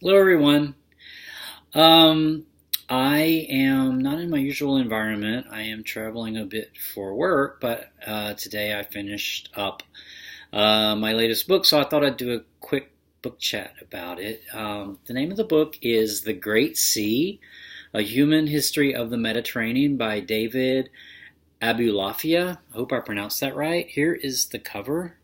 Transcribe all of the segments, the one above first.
Hello, everyone. Um, I am not in my usual environment. I am traveling a bit for work, but today I finished up my latest book, so I thought I'd do a quick book chat about it. The name of the book is The Great Sea, A Human History of the Mediterranean by David Abulafia. I hope I pronounced that right. Here is the cover.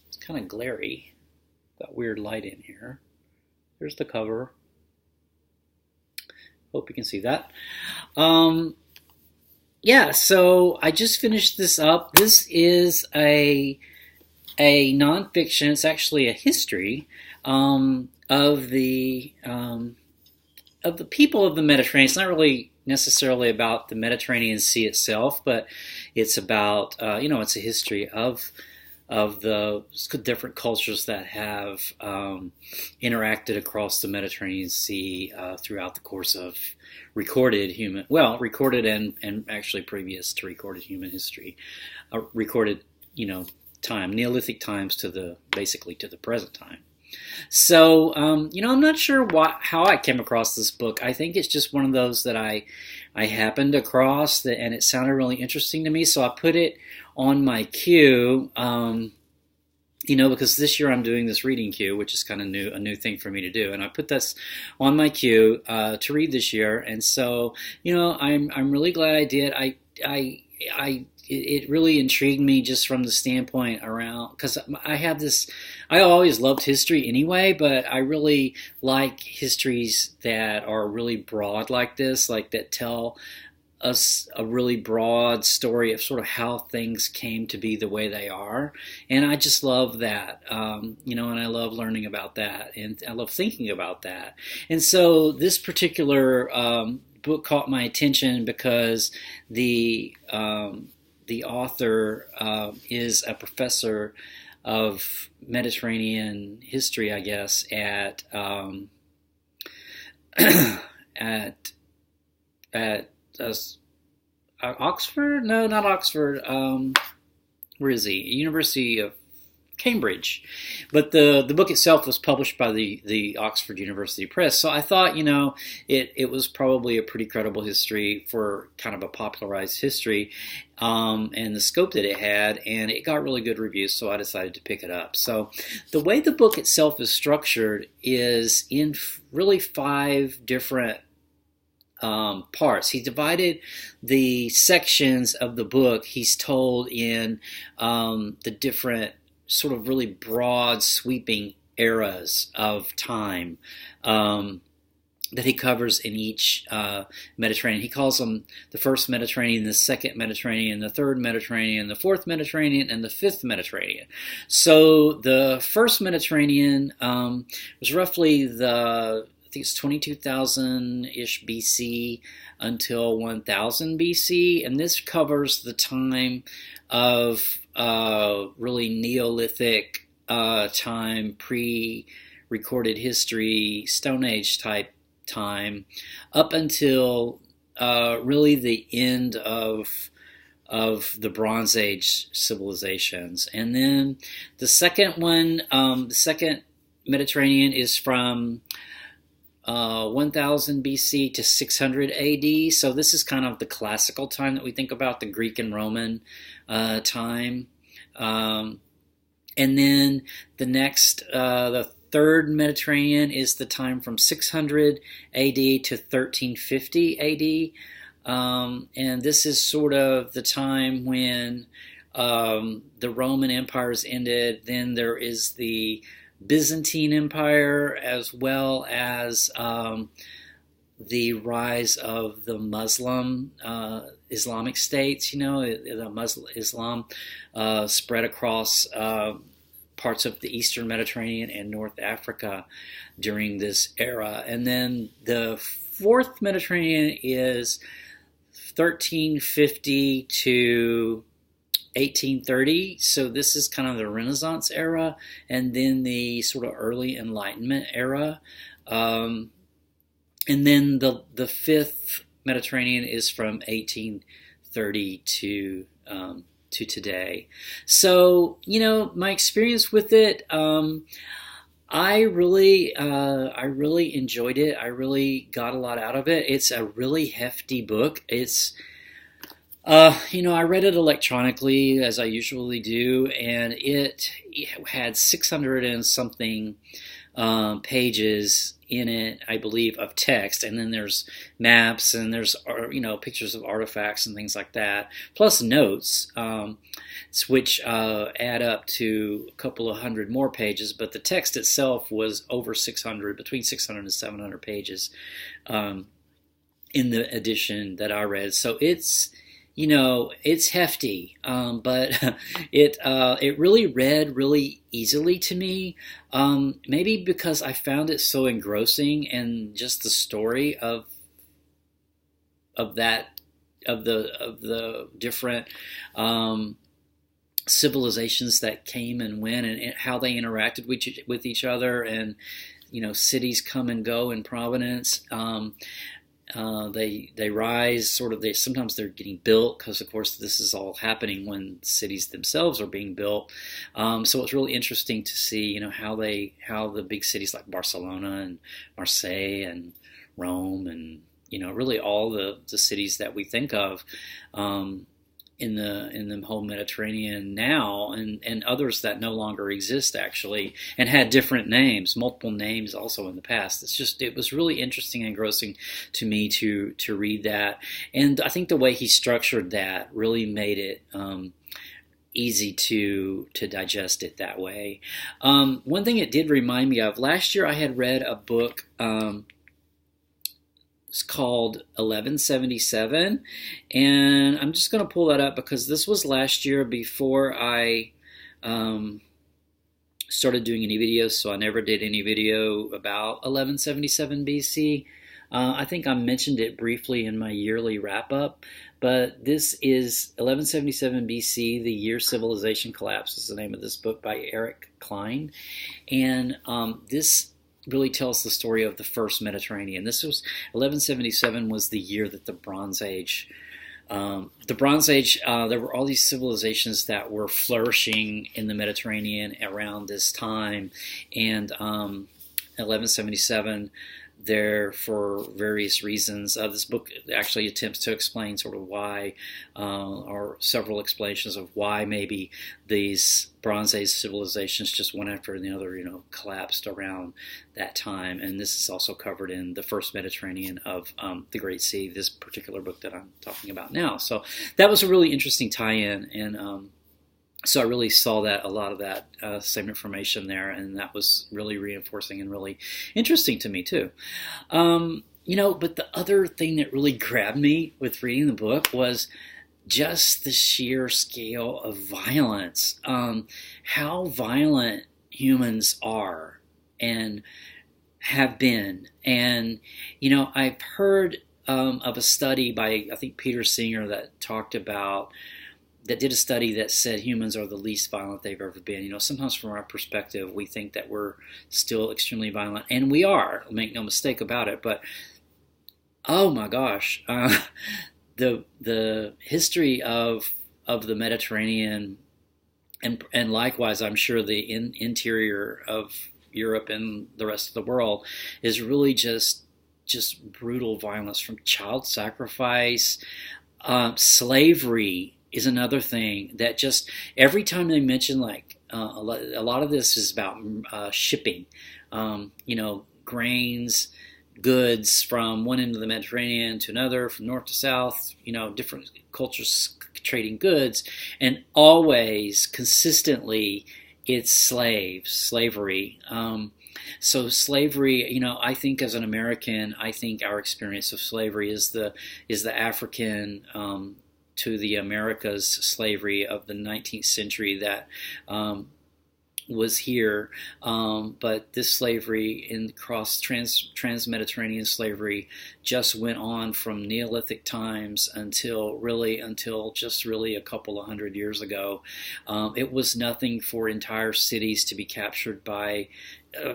It's kind of glary. Got weird light in here. Here's the cover. Hope you can see that. Um, yeah, so I just finished this up. This is a nonfiction. It's actually a history of the people of the Mediterranean. It's not really necessarily about the Mediterranean Sea itself, but it's about it's a history of the different cultures that have interacted across the Mediterranean Sea throughout the course of recorded and actually previous to recorded human history, recorded, time, Neolithic times basically to the present time. So, I'm not sure how I came across this book. I think it's just one of those that I happened across, and it sounded really interesting to me. So I put it on my queue. Because this year I'm doing this reading queue, which is kind of a new thing for me to do, and I put this on my queue to read this year. And so, I'm really glad I did. It really intrigued me just from the standpoint around, because I always loved history anyway, but I really like histories that are really broad like this, like that tell us a really broad story of sort of how things came to be the way they are. And I just love that, and I love learning about that, and I love thinking about that. And so this particular book caught my attention because the author is a professor of Mediterranean history, I guess, at at at Oxford? No, not Oxford. Where is he? University of Cambridge. But the book itself was published by the Oxford University Press. So I thought, it was probably a pretty credible history for kind of a popularized history, and the scope that it had, and it got really good reviews, so I decided to pick it up. So the way the book itself is structured is in really five different parts. He divided the sections of the book, he's told, in the different sort of really broad, sweeping eras of time that he covers in each Mediterranean. He calls them the first Mediterranean, the second Mediterranean, the third Mediterranean, the fourth Mediterranean, and the fifth Mediterranean. So the first Mediterranean was roughly I think it's 22,000-ish BC until 1000 BC, and this covers the time of really Neolithic time, pre-recorded history, Stone Age type time, up until really the end of the Bronze Age civilizations. And then the second one, the second Mediterranean, is from 1000 BC to 600 AD. So this is kind of the classical time that we think about, the Greek and Roman time. And then the third Mediterranean is the time from 600 AD to 1350 AD. And this is sort of the time when the Roman Empire's ended. Then there is the Byzantine Empire, as well as the rise of the Muslim Islamic states. The Islam spread across parts of the Eastern Mediterranean and North Africa during this era. And then the fourth Mediterranean is 1350 to 1830. So this is kind of the Renaissance era, and then the sort of early Enlightenment era. And then the fifth Mediterranean is from 1830 to today. So, my experience with it, I really enjoyed it. I really got a lot out of it. It's a really hefty book. I read it electronically as I usually do, and it had 600 and something pages in it, I believe, of text, and then there's maps and there's pictures of artifacts and things like that, plus notes, which add up to a couple of hundred more pages. But the text itself was over 600, between 600 and 700 pages in the edition that I read. So it's hefty, but it really read really easily to me. Maybe because I found it so engrossing, and just the story of that of the different civilizations that came and went, and how they interacted with each other, and cities come and go in prominence. They rise sort of. Sometimes they're getting built, because of course this is all happening when cities themselves are being built. So it's really interesting to see how the big cities like Barcelona and Marseille and Rome, and really all the cities that we think of in the whole Mediterranean now, and others that no longer exist, actually, and had different names, multiple names also in the past. It was really interesting and engrossing to me to read that, and I think the way he structured that really made it easy to digest it that way. One thing it did remind me of, last year I had read a book. It's called 1177, and I'm just going to pull that up because this was last year before I started doing any videos, so I never did any video about 1177 BC. I think I mentioned it briefly in my yearly wrap-up, but this is 1177 BC, The Year Civilization Collapsed is the name of this book by Eric Klein, and this really tells the story of the first Mediterranean. This was 1177 was the year that the Bronze Age. There were all these civilizations that were flourishing in the Mediterranean around this time, and 1177. There, for various reasons, this book actually attempts to explain sort of why, or several explanations of why maybe these Bronze Age civilizations just one after the other, collapsed around that time. And this is also covered in the First Mediterranean of the Great Sea, this particular book that I'm talking about now. So that was a really interesting tie-in, and so I really saw a lot of that same information there, and that was really reinforcing and really interesting to me too. But the other thing that really grabbed me with reading the book was just the sheer scale of violence, how violent humans are and have been. And, I've heard of a study by, I think, Peter Singer that did a study that said humans are the least violent they've ever been. Sometimes from our perspective, we think that we're still extremely violent, and we are, make no mistake about it, but oh my gosh, the history of the Mediterranean, and likewise, I'm sure the interior of Europe and the rest of the world, is really just brutal violence, from child sacrifice, slavery is another thing that just every time they mention, like a lot of this is about shipping, grains, goods from one end of the Mediterranean to another, from north to south, different cultures trading goods, and always consistently it's slavery. So slavery, I think as an American, I think our experience of slavery is the African to the Americas slavery of the 19th century that was here, but this slavery in trans-Mediterranean slavery just went on from Neolithic times until just really a couple of hundred years ago. It was nothing for entire cities to be captured by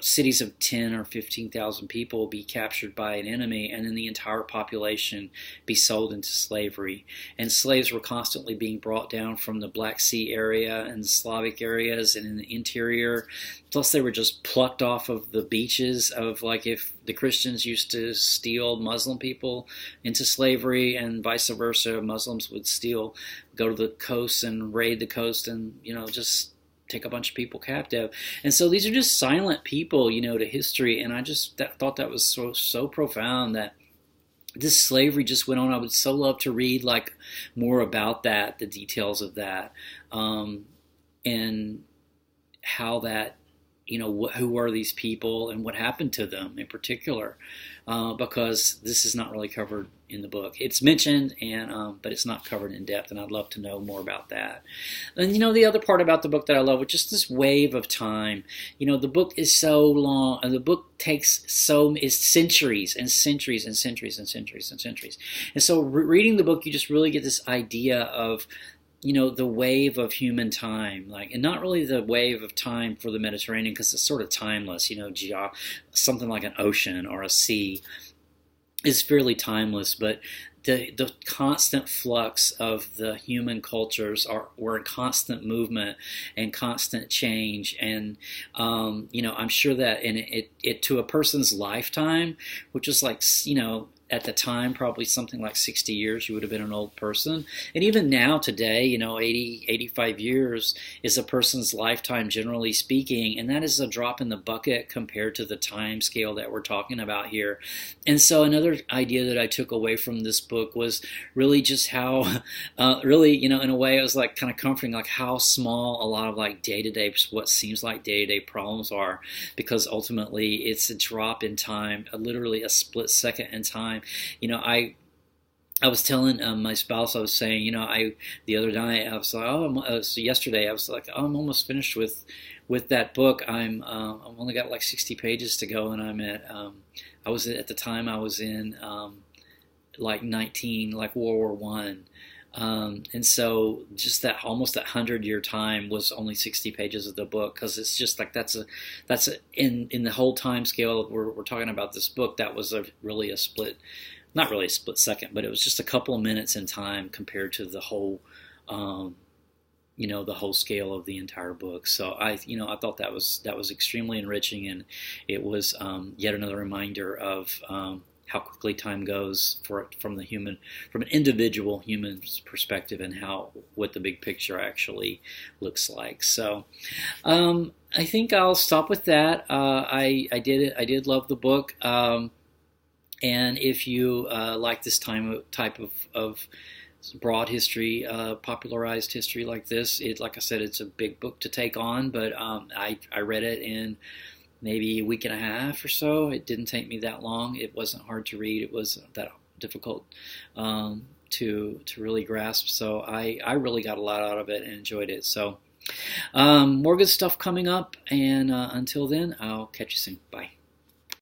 cities of 10 or 15,000 people be captured by an enemy, and then the entire population be sold into slavery. And slaves were constantly being brought down from the Black Sea area and the Slavic areas and in the interior. Plus, they were just plucked off of the beaches of, like, if the Christians used to steal Muslim people into slavery, and vice versa, Muslims would go to the coast and raid the coast and, just take a bunch of people captive. And so these are just silent people, to history. And I just thought that was so profound, that this slavery just went on. I would so love to read like more about that, the details of that, and how that, who are these people and what happened to them in particular, because this is not really covered in the book. It's mentioned, but it's not covered in depth, and I'd love to know more about that. And the other part about the book that I love was just this wave of time. The book is so long, and the book takes is centuries and centuries and centuries and centuries and centuries. And so reading the book, you just really get this idea of the wave of human time, and not really the wave of time for the Mediterranean, because it's sort of timeless. Something like an ocean or a sea is fairly timeless, but the constant flux of the human cultures were in constant movement and constant change. And I'm sure that it to a person's lifetime, which is like at the time, probably something like 60 years, you would have been an old person. And even now, today, 80, 85 years is a person's lifetime, generally speaking. And that is a drop in the bucket compared to the time scale that we're talking about here. And so another idea that I took away from this book was really just how, really, in a way, it was like kind of comforting, like how small a lot of like day-to-day, what seems like day-to-day problems are, because ultimately it's a drop in time, literally a split second in time. I was telling my spouse, I was saying, the other night, I was like, yesterday, I was like, I'm almost finished with that book. I've only got like 60 pages to go, and I'm at the time I was in like World War One. And so just that almost that 100-year time was only 60 pages of the book, because it's just like that's in the whole time scale we're talking about this book, that was really a split, not really a split second, but it was just a couple of minutes in time compared to the whole the whole scale of the entire book. So I thought that was extremely enriching, and it was yet another reminder of how quickly time goes from an individual human's perspective, and what the big picture actually looks like. So I think I'll stop with that. I did love the book, and if you like this type of broad history, popularized history like this, like I said, it's a big book to take on, but I read it in maybe a week and a half or so. It didn't take me that long. It wasn't hard to read. It wasn't that difficult to really grasp. So I really got a lot out of it and enjoyed it. So more good stuff coming up. And until then, I'll catch you soon. Bye.